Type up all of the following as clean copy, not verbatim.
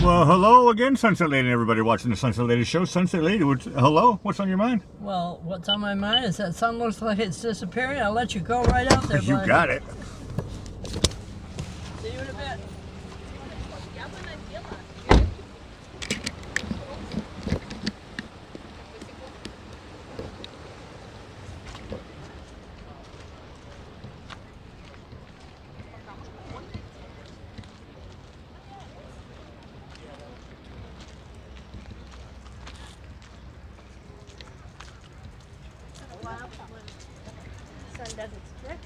Well, hello again, Sunset Lady, and everybody watching the Sunset Lady show. Sunset Lady, hello, what's on your mind? Well, what's on my mind is that sun looks like it's disappearing. I'll let you go right out there, You bud. got it. See you in a bit. Sun does its trick.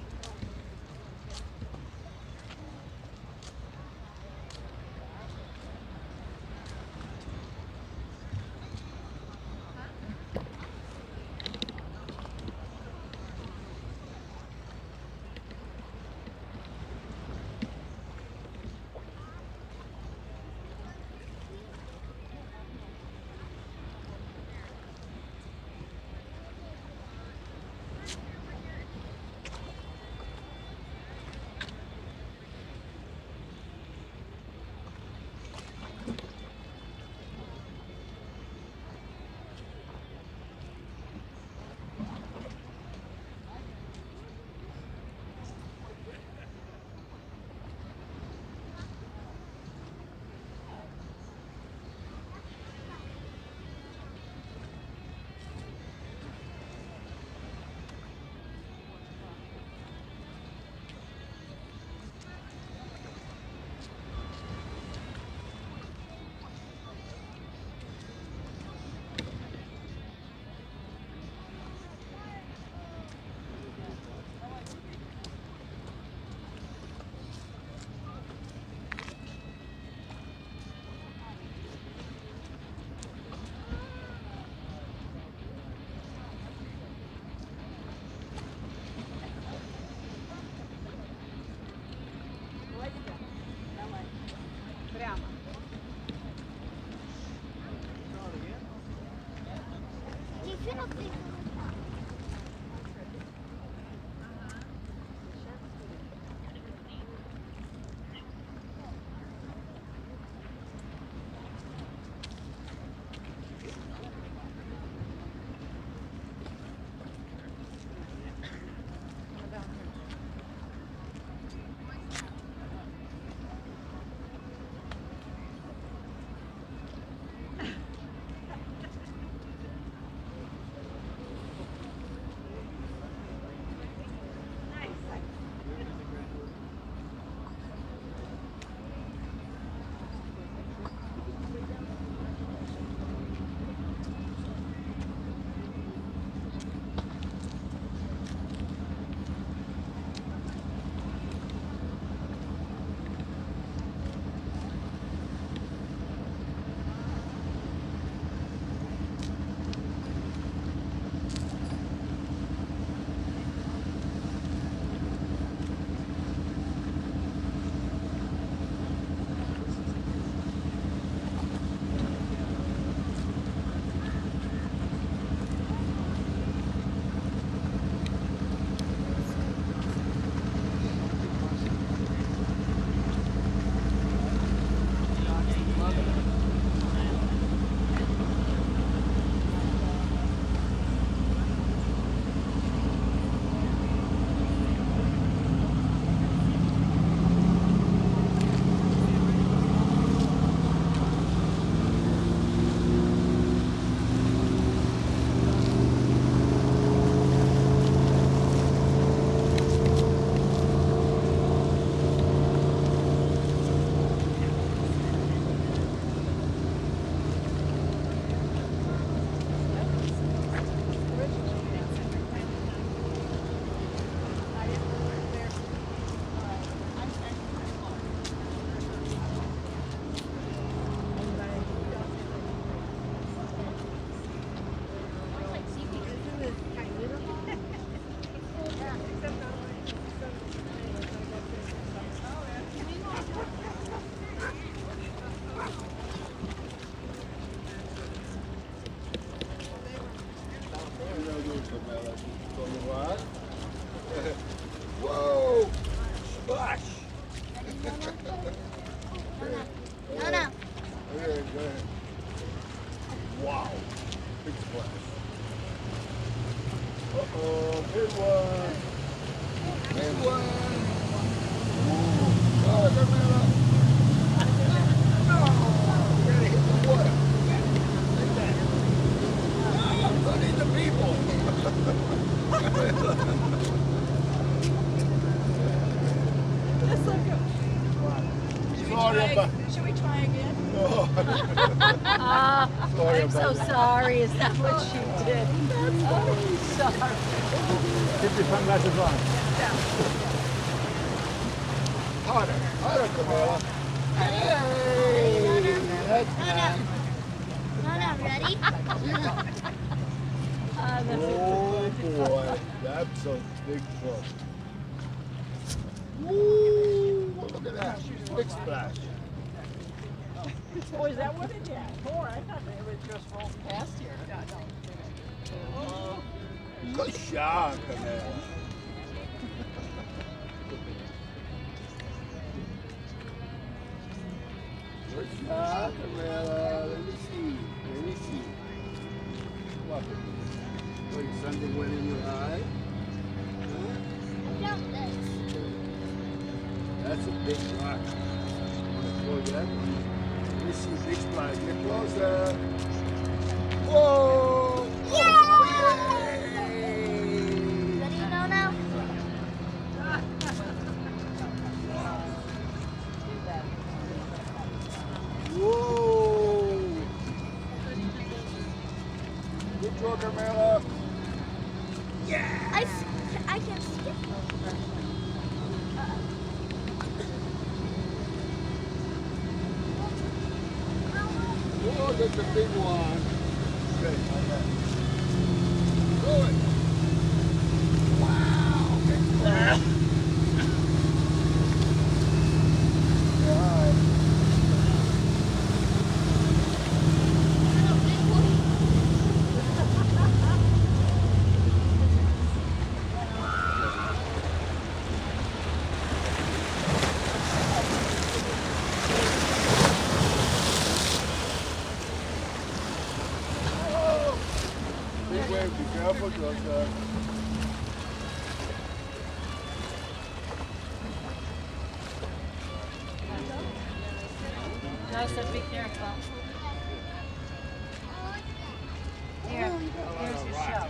Should we try again? I'm so sorry. Is that what she did? That's sorry. Keep your sunglasses on. Harder, Camilla. Hey, that's nice. Nana, ready? Oh boy, that's a big fish. Woo! Look at that, big splash. Oh, is that what it is? Four. I thought they were just rolling past here. Good shot, Camilla. Good shot, Camilla. Let me see. What? Wait, something went in your eye? Jump this. That's a big rock. Want to throw that one? Let me see, big splash. Get closer. Whoa! Oh, yay! Ready, Nana? Whoa! Good throw, Camilla. I can skip over. Oh, that's a big one. Okay, okay. Throw it. Wow, big splash. All right. Big wave, be careful, Georgia. Joseph, be careful. Here's your shell.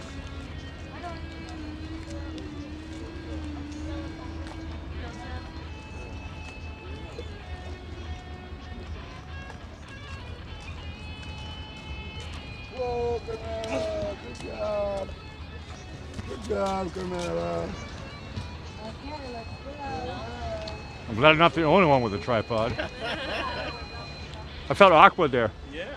Whoa, Camilla, good job. Good job, Camilla. I'm glad I'm not the only one with a tripod. I felt awkward there. Yeah.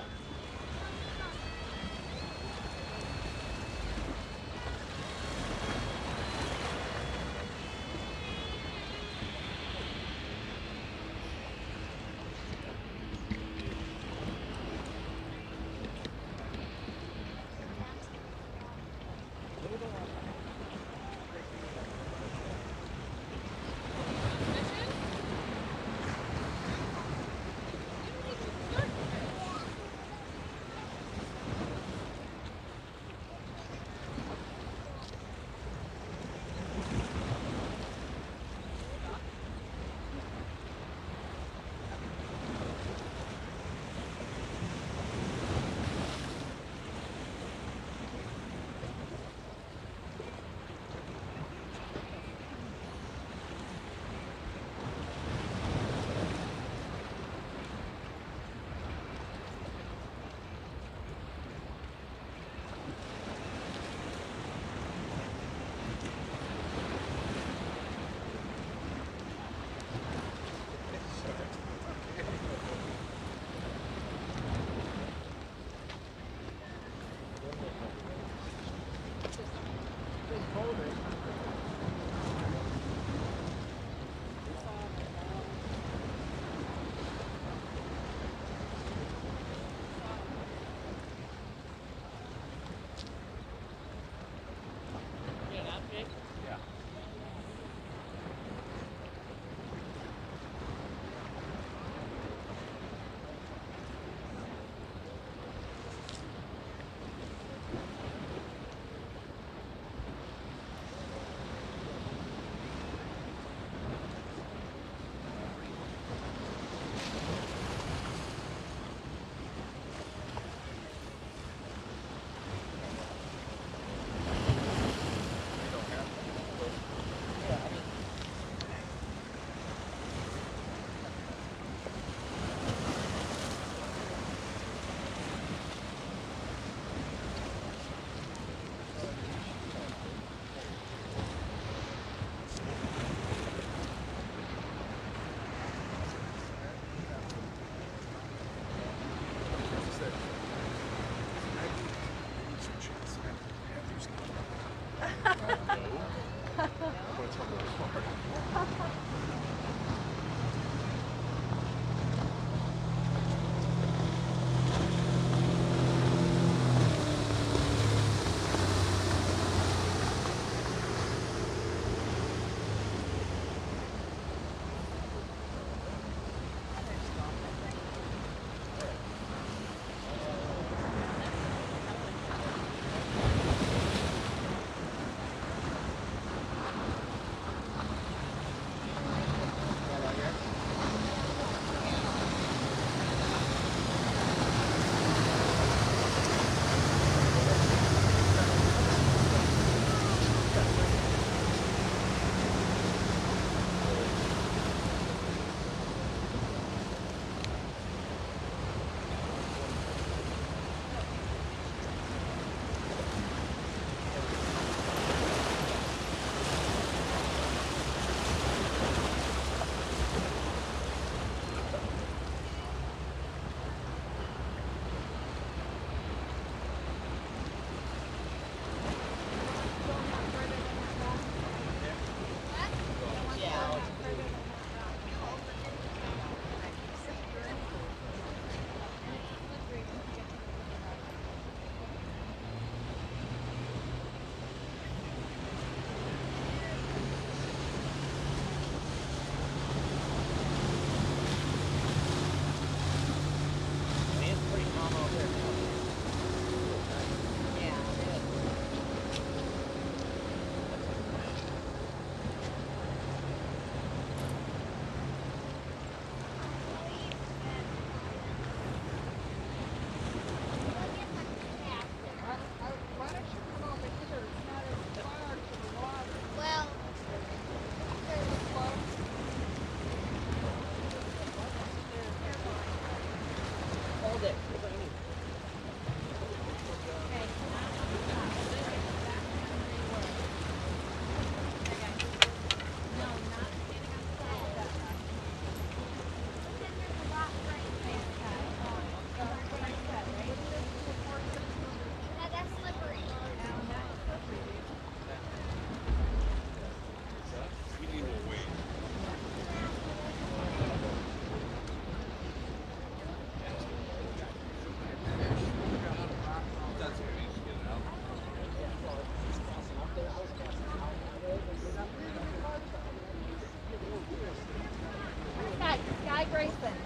Grayson,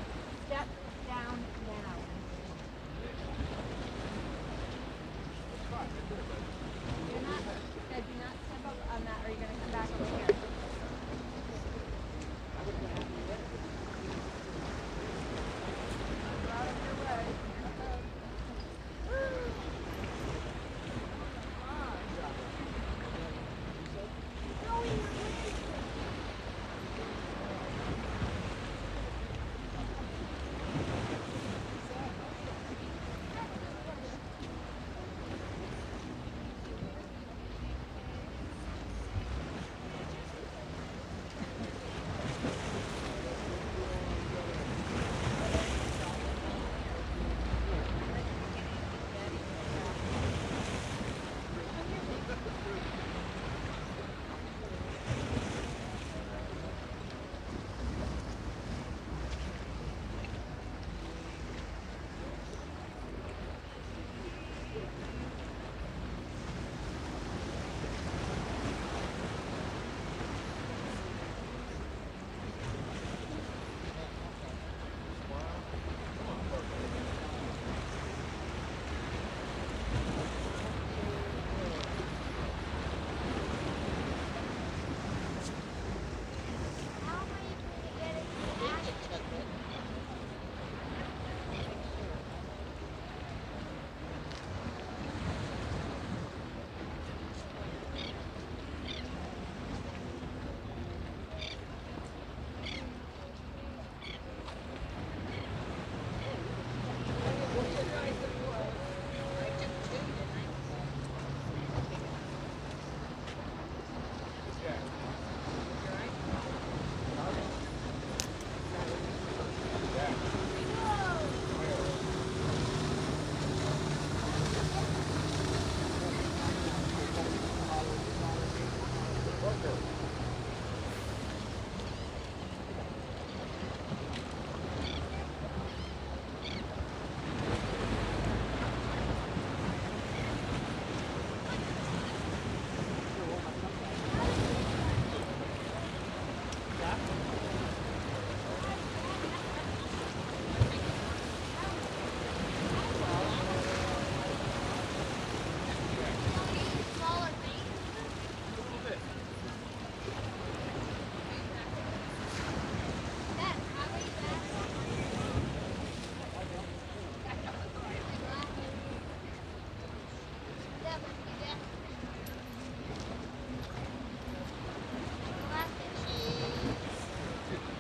step down now. Do not step up on that or you're going to come back over here. Out of your way.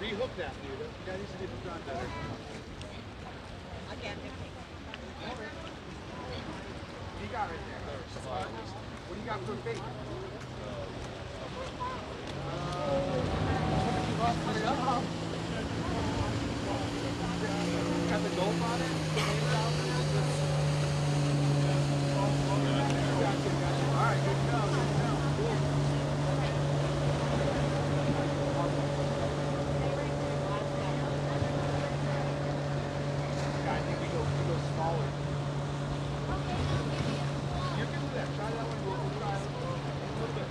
Rehook that, dude. That needs to be done better. Again, What do you got right there? What do you got for bait? Got the gulp on it? Gotcha. All right, good to know. Cool. I think we go smaller. You can do that. Try that one. We'll try it a little bit.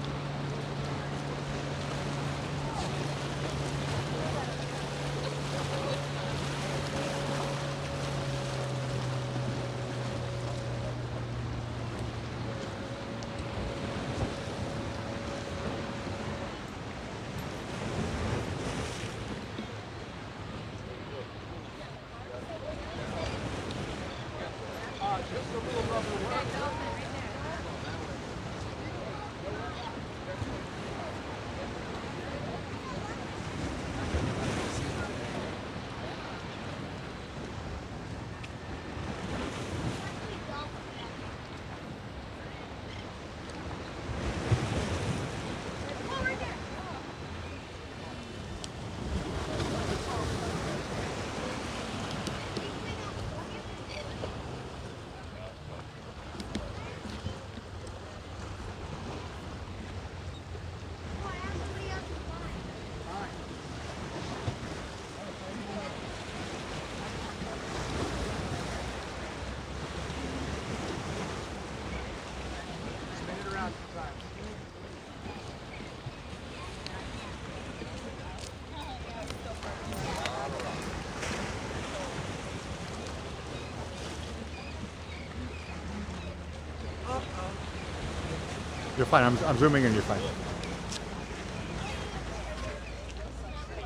You're fine. I'm zooming in. You're fine.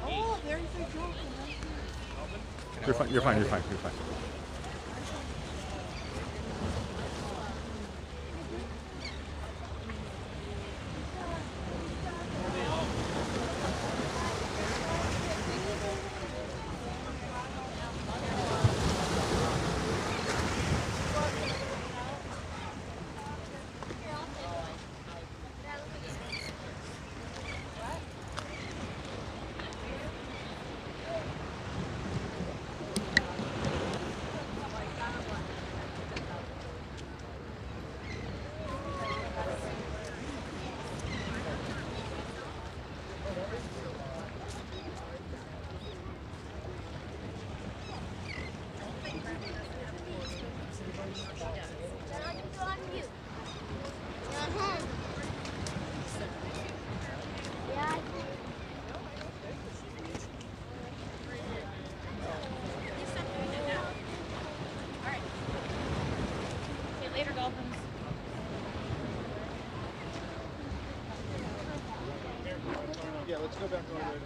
Oh, there's a dolphin. You're fine. You're fine. You're fine. You're fine. Yeah, let's go back over there.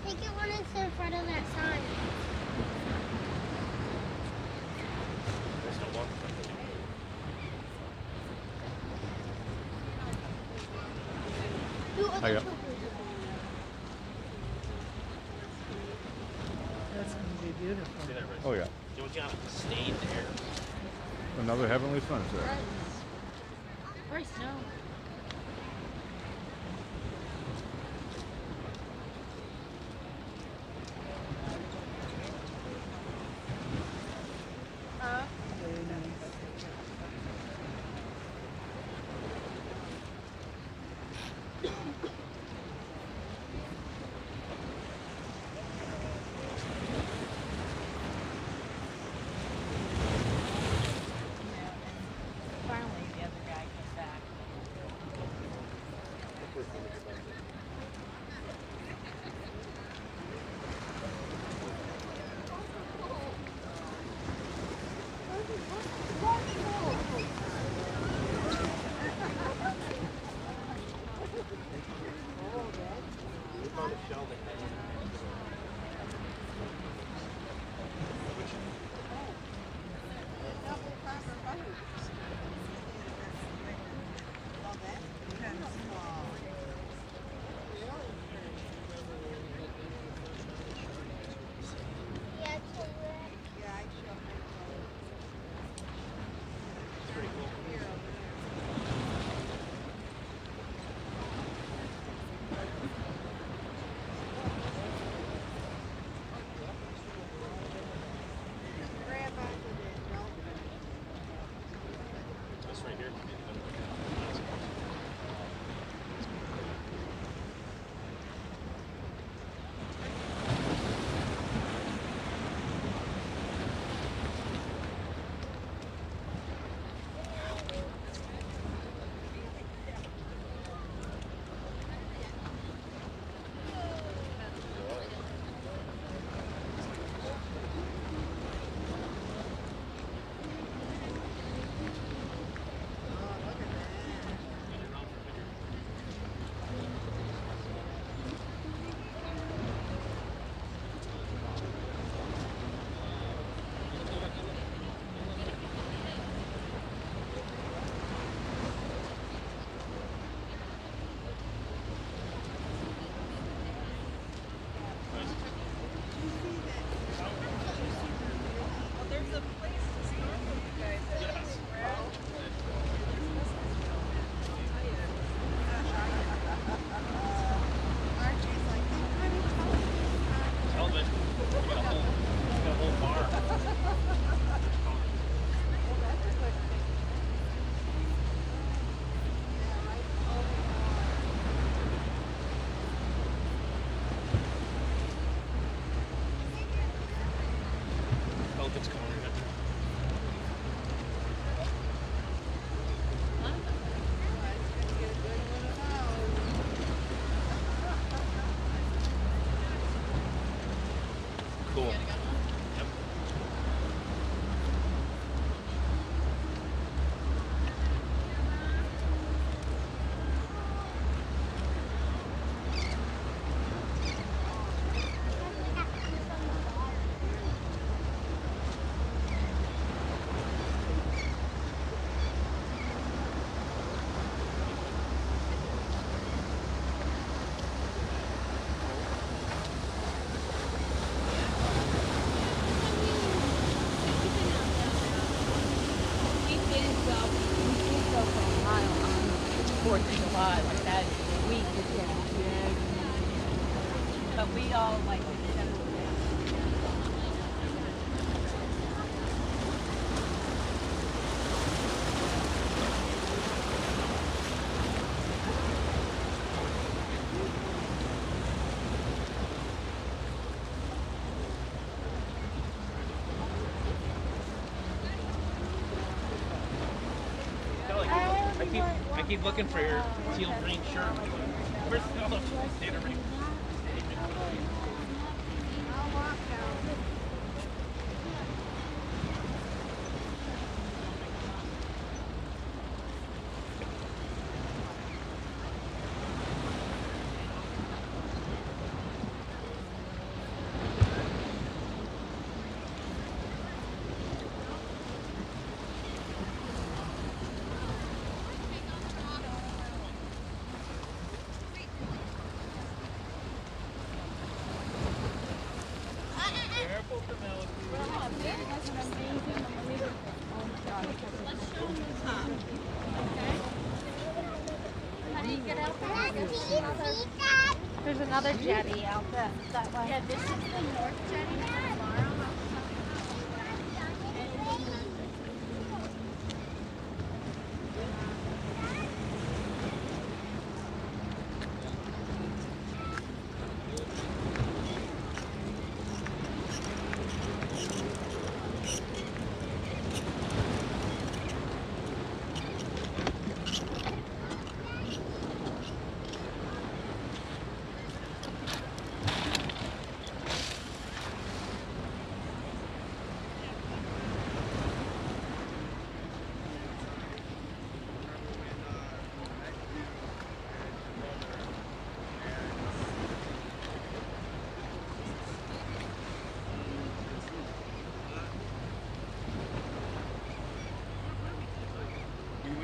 Take it when it's in front of that sign. I got. That's going to be beautiful. Oh yeah. Stayed there. Another heavenly sunset. Where's snow? Very nice. Finally, the other guy came back. Yeah, it's over there. but we all like to settle down. I keep looking for your teal green shirt. Where's the data ring? There's another jetty out that way. Yeah, this is the North Jetty tomorrow.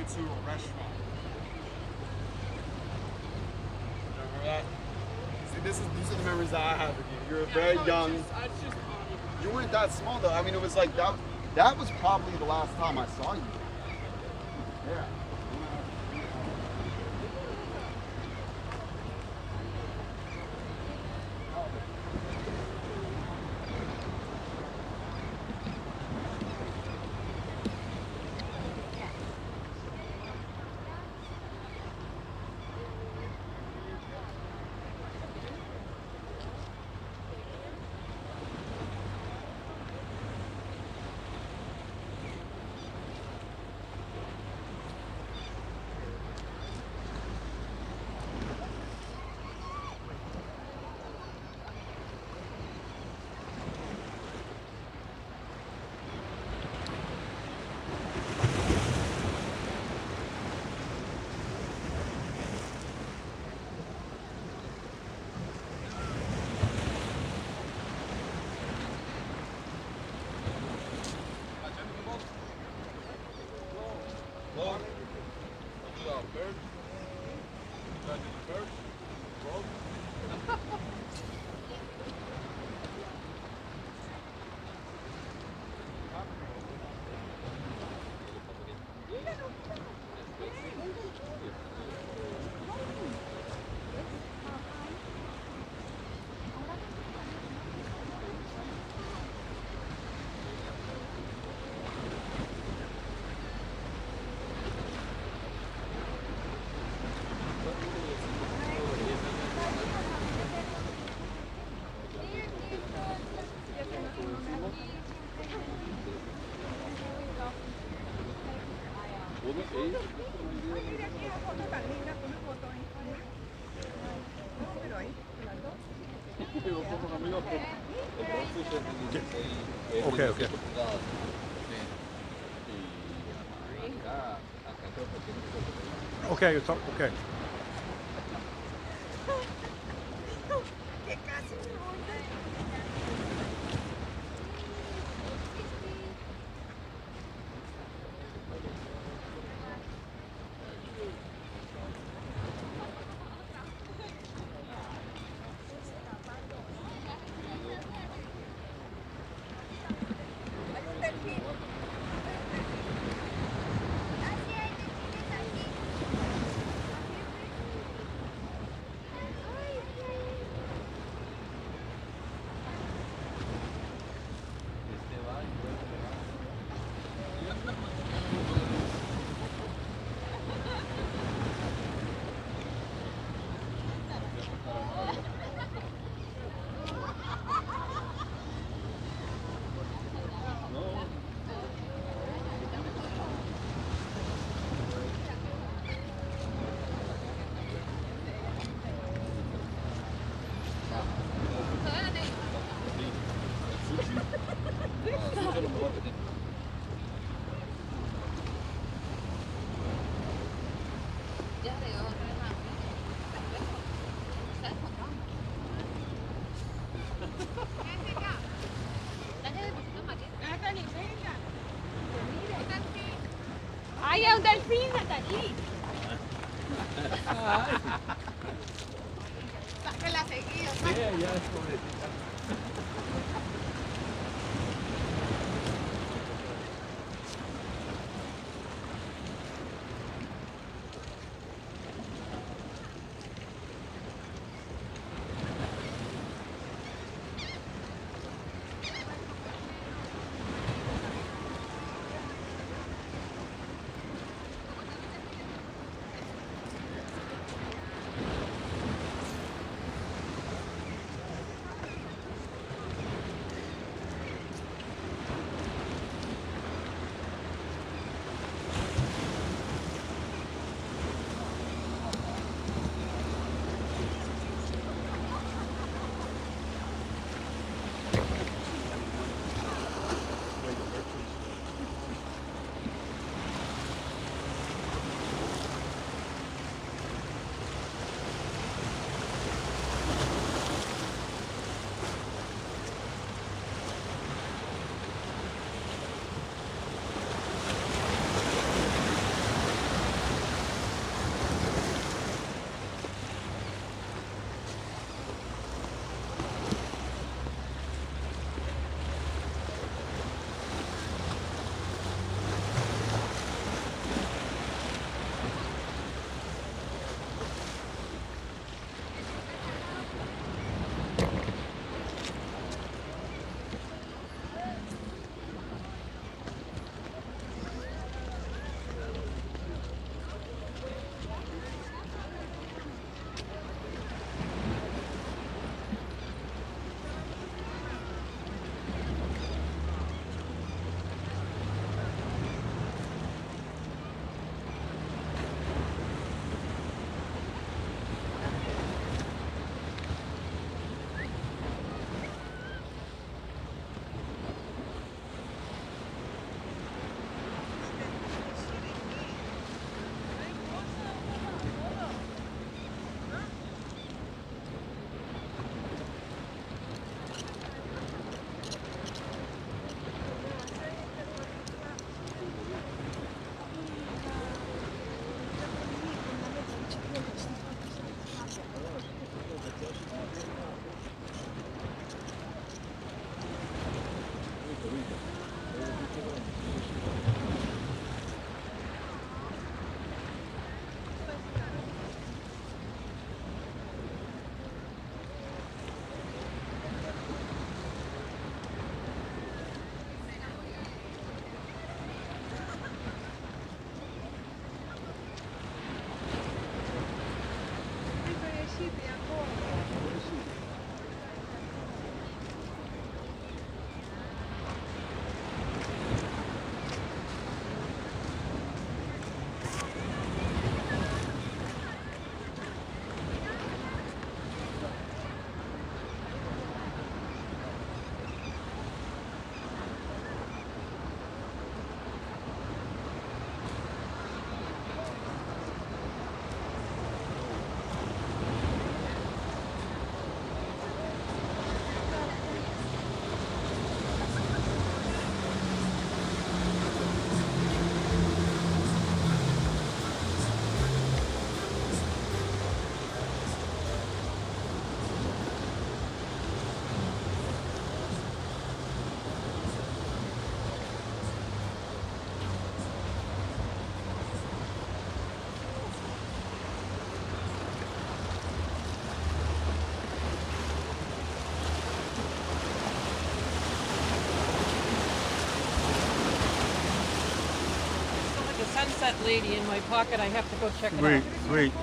To a restaurant. Remember that? See, these are the memories that I have of you. You were very young. You weren't that small though. I mean, it was like that. That was probably the last time I saw you. Yeah. Okay, okay. Okay, it's okay. Natalie. Sáquela seguido. Yeah, yeah, that's what it is. Sunset lady in my pocket. I have to go check it Sweet, out. sweet.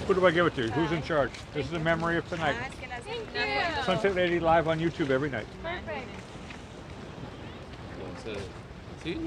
Who do I give it to? Who's in charge? This is a memory of tonight. Sunset Lady live on YouTube every night. Perfect. See?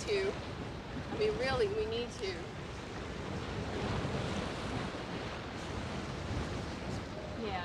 I mean, really, we need to. Yeah.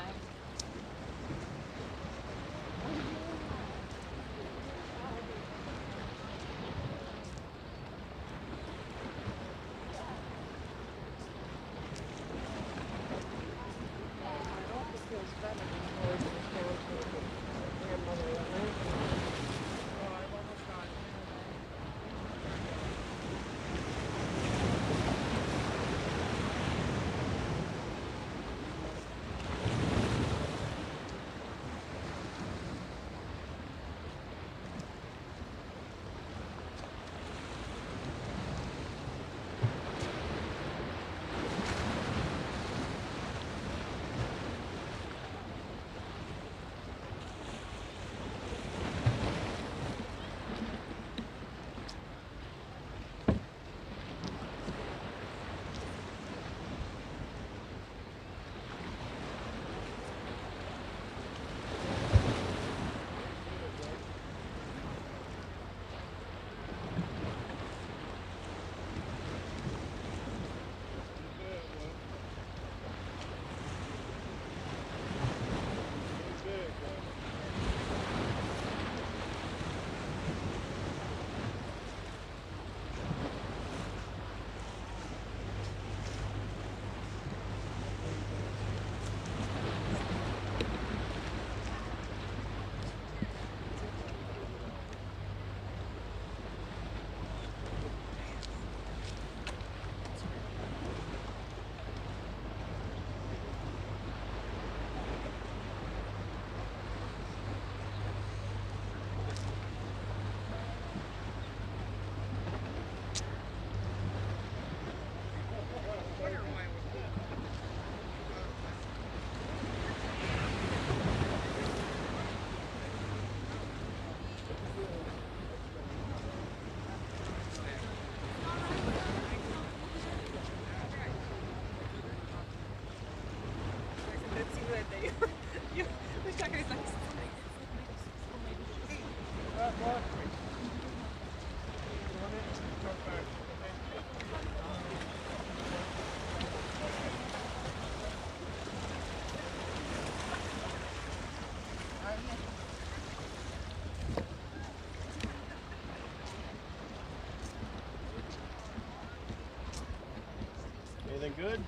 Anything good?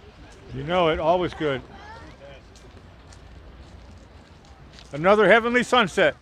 You know it, always good. Another heavenly sunset.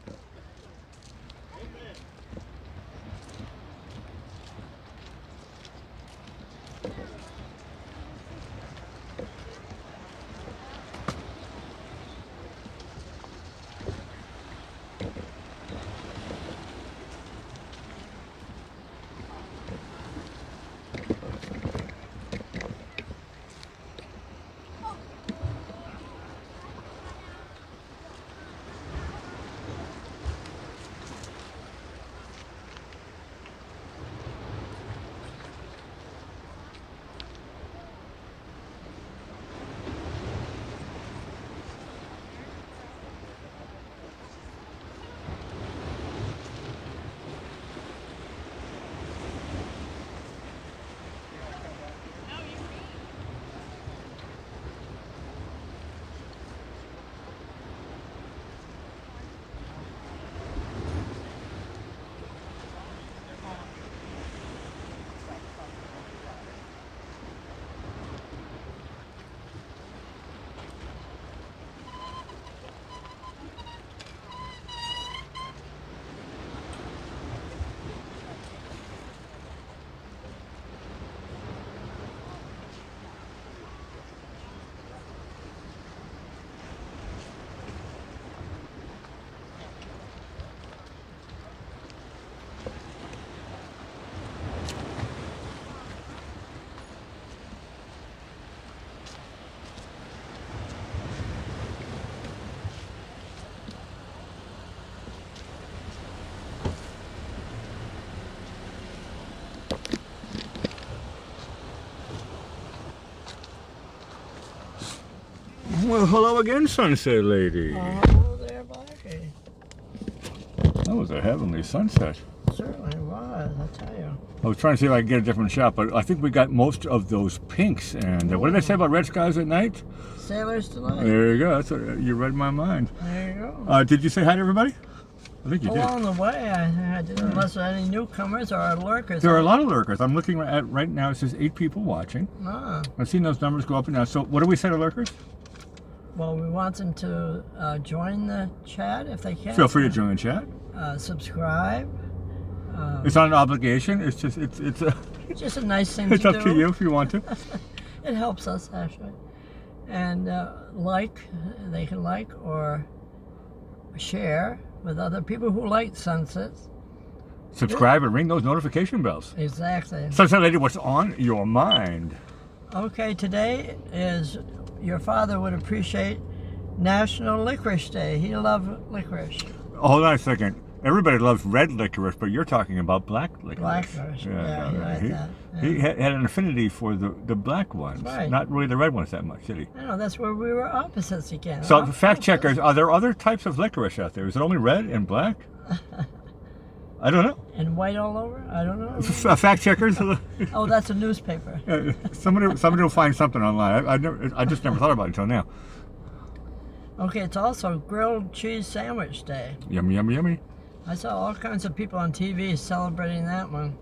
Well, hello again, Sunset Lady. Oh, there, Blackie. That was a heavenly sunset. Certainly was, I tell you. I was trying to see if I could get a different shot, but I think we got most of those pinks. And what did they say about red skies at night? Sailors Delight. There you go. That's what, you read my mind. There you go. Did you say hi to everybody? I think you did. Along the way, I didn't, unless there are any newcomers or lurkers. There are a lot of lurkers. I'm looking at right now. It says 8 people watching. Ah. I've seen those numbers go up and down. So what do we say to lurkers? Well, we want them to join the chat if they can. Feel free to join the chat. Subscribe. It's not an obligation. It's just it's just a nice thing it's to up do. to you if you want to. It helps us actually. And they can like or share with other people who like sunsets. Subscribe and ring those notification bells. Exactly. Sunset Lady, what's on your mind? Okay, today is, your father would appreciate, National Licorice Day. He loved licorice. Hold on a second. Everybody loves red licorice, but you're talking about black licorice. Black licorice, yeah, you like that. Yeah. He had an affinity for the black ones, right. Not really the red ones that much, did he? I know, that's where we were opposites again. So, fact checkers, are there other types of licorice out there? Is it only red and black? I don't know. And white all over? I don't know. Fact checkers? Oh, that's a newspaper. Somebody will find something online. I just never thought about it until now. Okay, it's also Grilled Cheese Sandwich Day. Yummy, yummy, yummy. I saw all kinds of people on TV celebrating that one.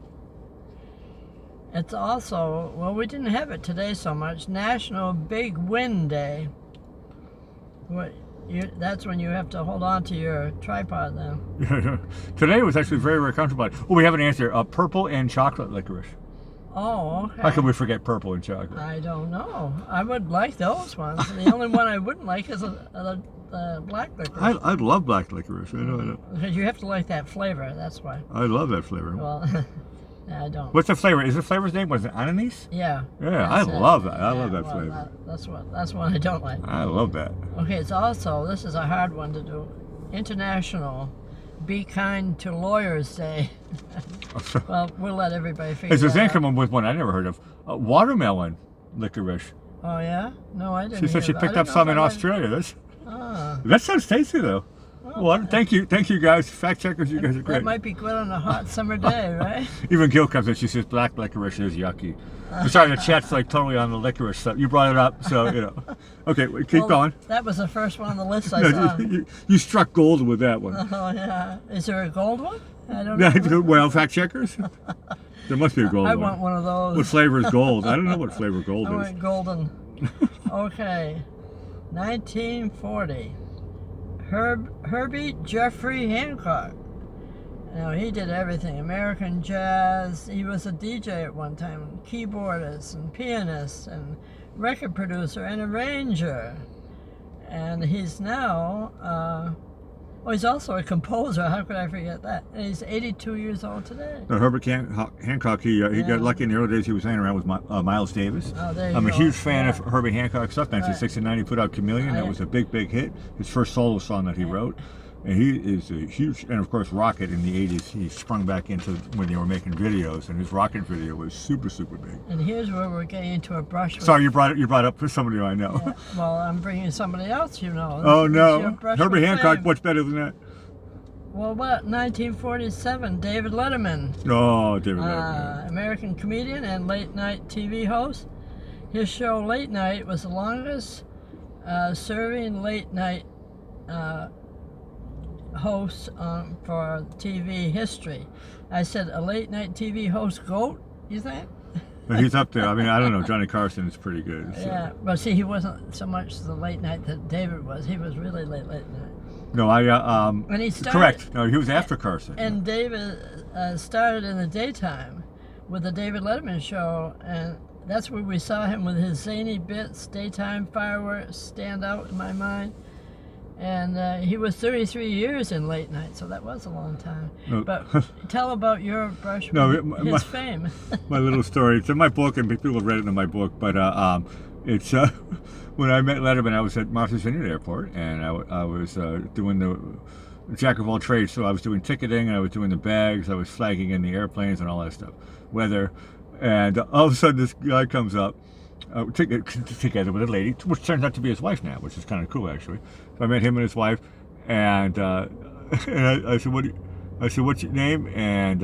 It's also, well, we didn't have it today so much, National Big Wind Day. That's when you have to hold on to your tripod then. Today was actually very, very comfortable. Oh, we have an answer. Purple and chocolate licorice. Oh, okay. How can we forget purple and chocolate? I don't know. I would like those ones. The only one I wouldn't like is the black licorice. I love black licorice. I know. Because you have to like that flavor, that's why. I love that flavor. Well, I don't. What's the flavor? Is the flavor's name? Was it anise? Yeah. Yeah, I love that. I love that flavor. That's one I don't like. I love that. Okay, it's also, this is a hard one to do, International Be Kind to Lawyers Day. Well, we'll let everybody figure It's that out. someone with one I never heard of. Watermelon licorice. Oh, yeah? No, I didn't She said she picked up some in Australia. That sounds tasty, though. Well, thank you, guys. Fact checkers, you guys are great. That might be good on a hot summer day, right? Even Gil comes in, she says black licorice is yucky. I'm sorry, the chat's like totally on the licorice stuff. You brought it up, so, you know. Okay, keep going. That was the first one on the list I saw. You struck gold with that one. Oh, yeah. Is there a gold one? I don't know. Well, fact checkers? There must be a gold one. I want one of those. What flavor is gold? I don't know what flavor gold is. I want golden. Okay. 1940. Herbie Jeffrey Hancock. Now, he did everything. American jazz. He was a DJ at one time. Keyboardist and pianist and record producer and arranger. And he's now... he's also a composer. How could I forget that? And he's 82 years old today. Herbert Hancock, he got lucky in the early days. He was hanging around with Miles Davis. Oh, there you I'm go. a huge fan of Herbie Hancock stuff. 1969, he put out Chameleon. That was a big, big hit. His first solo song that he wrote. And he is a huge, and of course Rocket in the 80s, he sprung back into when they were making videos, and his Rocket video was super, super big. And here's where we're getting into a brush with... Sorry, you brought up for somebody I know. Yeah, well, I'm bringing somebody else you know. Oh no, Herbie Hancock, what's better than that? Well, what? 1947, David Letterman. Oh, David Letterman. American comedian and late night TV host. His show Late Night was the longest serving late night host for TV history. I said a late night TV host GOAT, you think? He's up there. I mean, I don't know. Johnny Carson is pretty good. So. Yeah, but see, he wasn't so much the late night that David was. He was really late night. No, And he started, correct. No, he was after Carson. And David started in the daytime with the David Letterman show, and that's where we saw him with his zany bits. Daytime fireworks stand out in my mind. And he was 33 years in late night, so that was a long time. No. But tell about your brush with his fame. My little story. It's in my book, and people have read it in my book. But it's when I met Letterman, I was at Martha's Vineyard Airport, and I was doing the jack of all trades. So I was doing ticketing, and I was doing the bags, I was flagging in the airplanes, and all that stuff, weather. And all of a sudden, this guy comes up. together with a lady, which turns out to be his wife now, which is kind of cool actually. So I met him and his wife, and, and I said, what's your name? And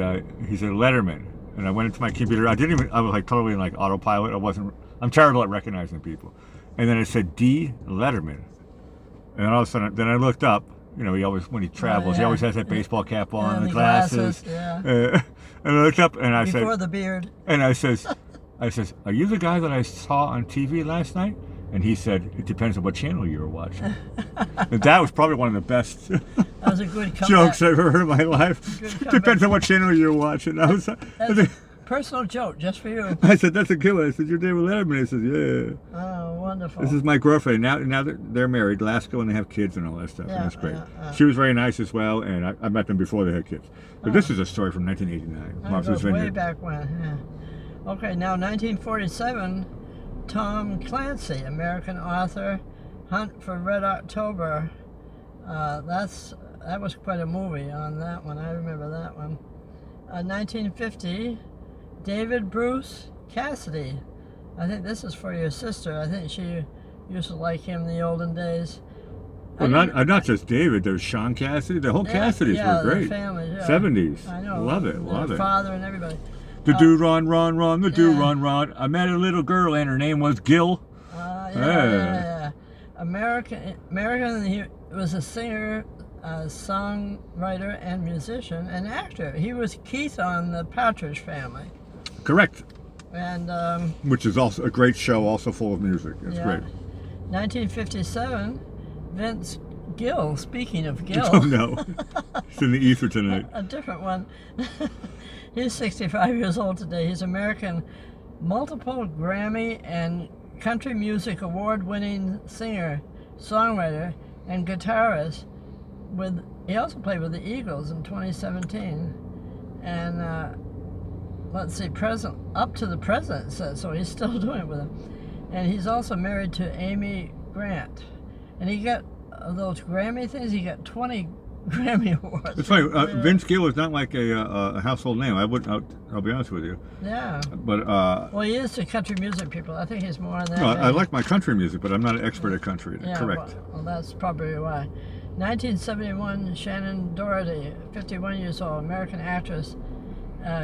he said, Letterman. And I went into my computer. I was like totally in like autopilot. I'm terrible at recognizing people. And then it said D. Letterman. And all of a sudden, then I looked up. You know, when he travels, he always has that baseball cap on, the glasses. And I looked up and I said, before the beard. And I says, are you the guy that I saw on TV last night? And he said, it depends on what channel you were watching. And that was probably one of the best that was a good jokes I've ever heard in my life. Depends on what channel you were watching. That's a personal joke just for you. I said, that's a killer. I said, you're David Letterman. He said, yeah. Oh, wonderful. This is my girlfriend. Now that they're married, Lasco, and they have kids and all that stuff. Yeah, and that's great. She was very nice as well, and I met them before they had kids. But this is a story from 1989. Martha's Vineyard. Way back when, yeah. Okay, now 1947, Tom Clancy, American author, Hunt for Red October. That was quite a movie on that one. I remember that one. 1950, David Bruce Cassidy. I think this is for your sister. I think she used to like him in the olden days. Well, not just David. There's Sean Cassidy. The whole Cassidys were great. The family, 70s. I know. Love it. Their father and everybody. The do run, the do run. I met a little girl and her name was Gil. American. He was a singer, songwriter, and musician and actor. He was Keith on the Partridge Family. Correct. And which is also a great show, also full of music. It's great. 1957, Vince Gill. Speaking of Gill. Oh no, it's in the ether tonight. A different one. He's 65 years old today. He's American multiple Grammy and Country Music Award-winning singer, songwriter, and guitarist. He also played with the Eagles in 2017. And let's see, up to the present, it says, so he's still doing it with him. And he's also married to Amy Grant. And he got those Grammy things, he got 20 Grammy Awards. It's funny, Vince Gill is not like a household name. I'll be honest with you. Yeah. But well, he is to country music people. I think he's more on that. No, I like my country music, but I'm not an expert at country. Yeah, correct. Well, that's probably why. 1971, Shannon Doherty, 51 years old, American actress.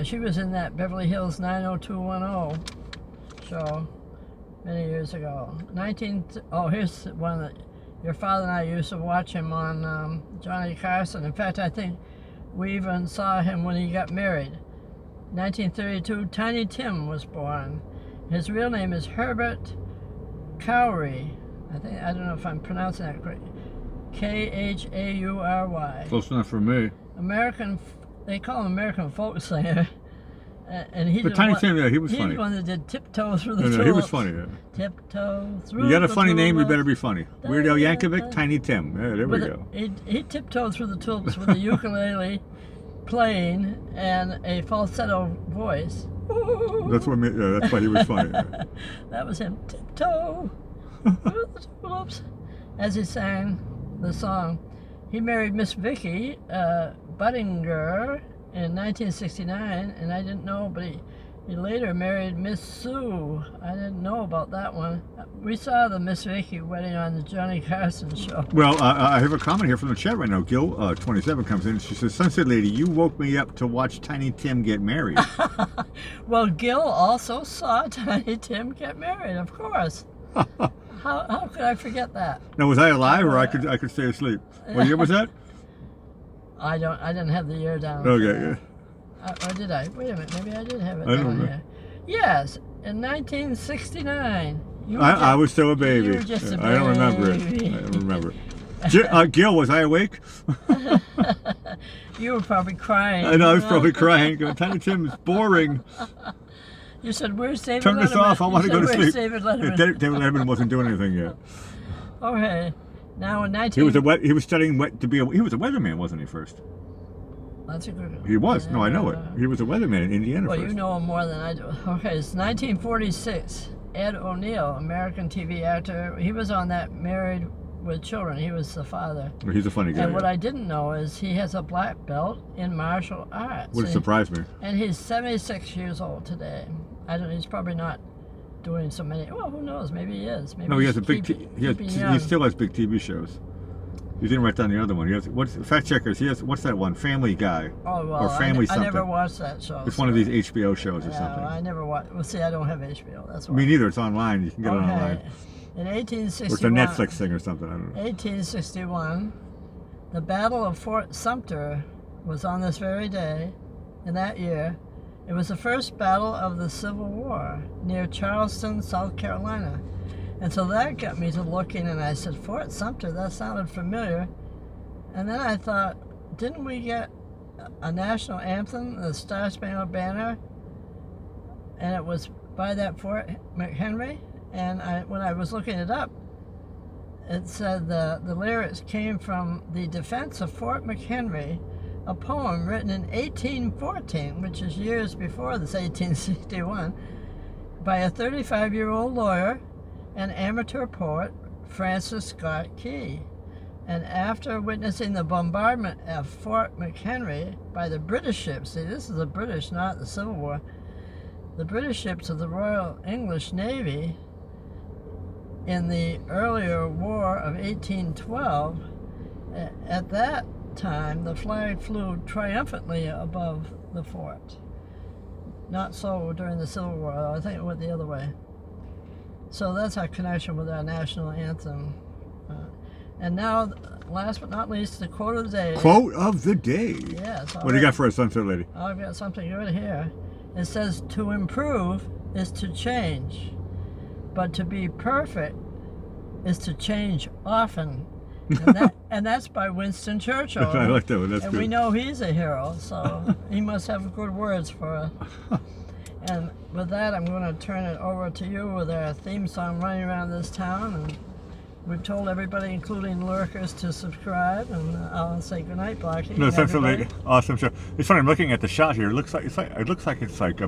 She was in that Beverly Hills 90210 show many years ago. Here's one that your father and I used to watch him on Johnny Carson. In fact, I think we even saw him when he got married. 1932, Tiny Tim was born. His real name is Herbert Cowrie. I don't know if I'm pronouncing that correctly. Khaury. Close enough for me. They call him American folk singer. And he but Tiny Tim, he was funny. He's the one that did Tiptoe Through the Tulips. No, he was funny. Yeah. Tiptoe Through You got a funny tulips. name, you better be funny. Weird Al Yankovic, Tiny Tim. Yeah, there we go. He tiptoed through the tulips with a ukulele playing and a falsetto voice. That's why he was funny. Yeah. That was him. Tiptoe through the tulips. As he sang the song. He married Miss Vicky Buttinger in 1969, and I didn't know, but he later married Miss Sue. I didn't know about that one. We saw the Miss Vicky wedding on the Johnny Carson show. Well, I have a comment here from the chat right now. Gil 27 comes in. She says, "Sunset Lady, you woke me up to watch Tiny Tim get married." Well, Gil also saw Tiny Tim get married, of course. How could I forget that? Now, was I alive, or I could stay asleep? What year was that? I didn't have the year down. Okay. Or did I? Wait a minute. Maybe I did have it down here. Yes, in 1969. I was still a baby. You were just a baby. I don't remember it. I don't remember it. Gil, was I awake? You were probably crying. I know, I was probably crying. Tiny Tim is boring. You said, "Where's David Turn Letterman?" this off. I want to go to sleep. David Letterman? David Letterman wasn't doing anything yet. Okay. Now in 19... He was studying he was a weatherman, wasn't he, first? That's a good one. He was. No, I know it. He was a weatherman in Indiana well, first. You know him more than I do. Okay, it's 1946. Ed O'Neill, American TV actor. He was on that Married with Children. He was the father. Well, he's a funny guy. And what I didn't know is he has a black belt in martial arts. Would surprise me. And he's 76 years old today. He's probably not doing so many. Well, who knows? Maybe he is. Maybe No, he has a big. keeping He young. still has big TV shows. You didn't write down the other one. He has what's fact checkers. He has what's that one? Family Guy. Oh well, or Family I never something. watched that show. It's one of these HBO shows or Yeah, something. I never watched. Well, see, I don't have HBO. That's why. Me neither. It's online. You can get it online. In Or it's a 1861. Netflix thing or something. I don't know. 1861, the Battle of Fort Sumter was on this very day, in that year. It was the first battle of the Civil War near Charleston, South Carolina. And so that got me to looking, and I said, Fort Sumter, that sounded familiar. And then I thought, didn't we get a national anthem, the Star Spangled Banner? And it was by that Fort McHenry. And when I was looking it up, it said the lyrics came from The Defense of Fort McHenry, a poem written in 1814, which is years before this 1861, by a 35-year-old lawyer and amateur poet, Francis Scott Key. And after witnessing the bombardment of Fort McHenry by the British ships, see, this is the British, not the Civil War, the British ships of the Royal English Navy in the earlier War of 1812, at that time the flag flew triumphantly above the fort. Not so during the Civil War, I think it went the other way. So that's our connection with our national anthem. And now, last but not least, the quote of the day. Quote of the day. Yes. What do you got for us, Sunset Lady? I've got something good here. It says, to improve is to change, but to be perfect is to change often. And that's by Winston Churchill. I like that one. That's and good. we know he's a hero, so he must have good words for us. And with that, I'm going to turn it over to you with our theme song running around this town. And we've told everybody, including lurkers, to subscribe. And I'll say goodnight, Blackie. No, Sunset everybody. Lady. Awesome show. It's funny. I'm looking at the shot here. It looks like it's like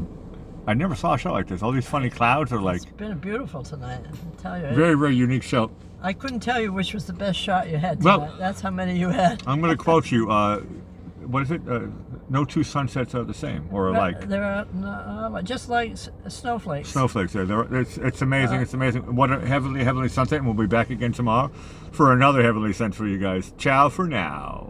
I never saw a show like this. All these funny clouds are like. It's been beautiful tonight, I tell you. Very, very unique show. I couldn't tell you which was the best shot you had Well, tonight. That's how many you had. I'm going to quote you. What is it? No two sunsets are the same or alike. There are just like snowflakes. Snowflakes there. It's amazing. It's amazing. What a heavenly, heavenly sunset. And we'll be back again tomorrow for another heavenly sunset for you guys. Ciao for now.